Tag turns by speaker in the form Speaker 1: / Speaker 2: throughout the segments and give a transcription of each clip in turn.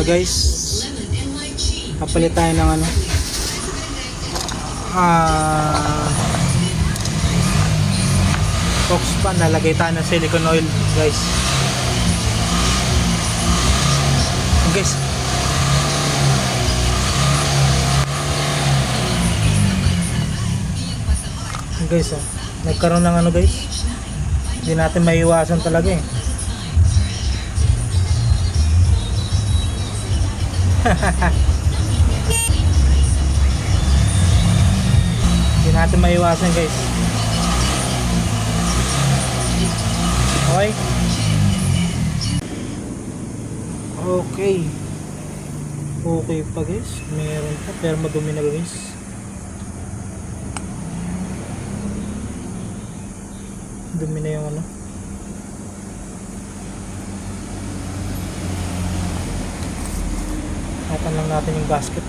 Speaker 1: guys, kapalit tayo ng ano, box pan. Nalagay tayo ng silicone oil guys. Guys, guys, oh, nagkaroon ng ano guys, hindi natin maiiwasan talaga eh. Hindi natin maiiwasan guys. Okay, okay, okay pa guys, meron pa pero madumi na guys. Dumi na yung ano. Hatan lang natin yung gasket.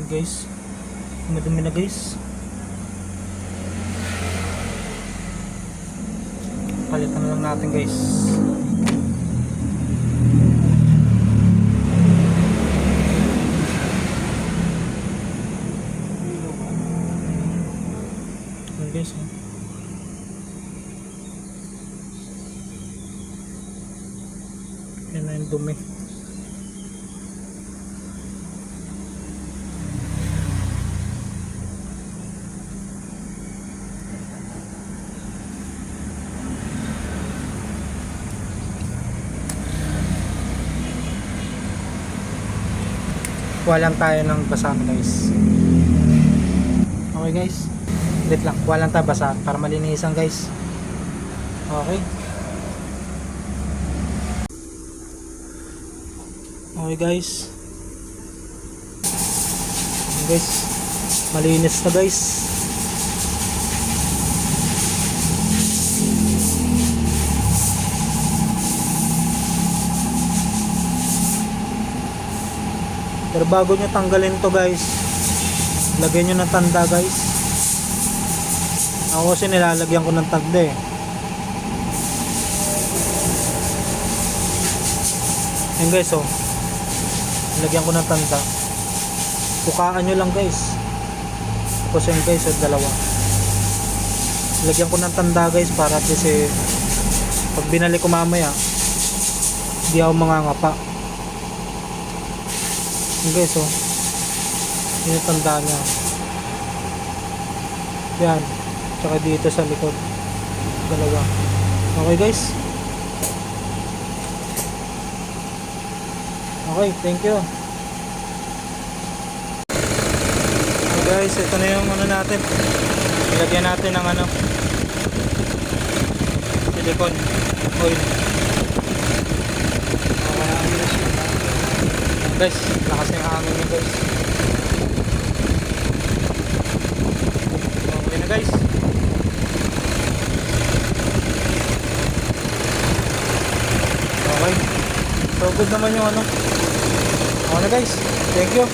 Speaker 1: Guys, madumi na guys. Palitan lang natin guys. Ayan guys, oh. Yan na yung dumi. Kuha lang tayo ng basa guys. Okay guys, wait lang, kuha lang tayo basa para malinisan guys. Okay, okay guys. Okay guys, malinis na guys. Pero bago nyo tanggalin to guys, lagyan nyo ng tanda guys. Ako kasi nilalagyan ko ng tanda eh. Ayan guys, oh, lagyan ko ng tanda. Bukaan nyo lang guys. Tapos yun guys, oh, dalawa. Lagyan ko ng tanda guys para kasi pag binalik ko mamaya hindi ako mangangapa. Guys, oh, yun yung tanda niya. Yan, tsaka dito sa likod, dalawa. Okay guys, okay, thank you. Okay guys, ito na yung ano natin, ilagyan natin ng ano, silicone oil. Guys, lakas na yung hangin niya guys. Okay na guys. Okay, so good naman yung ano. Okay na guys, thank you.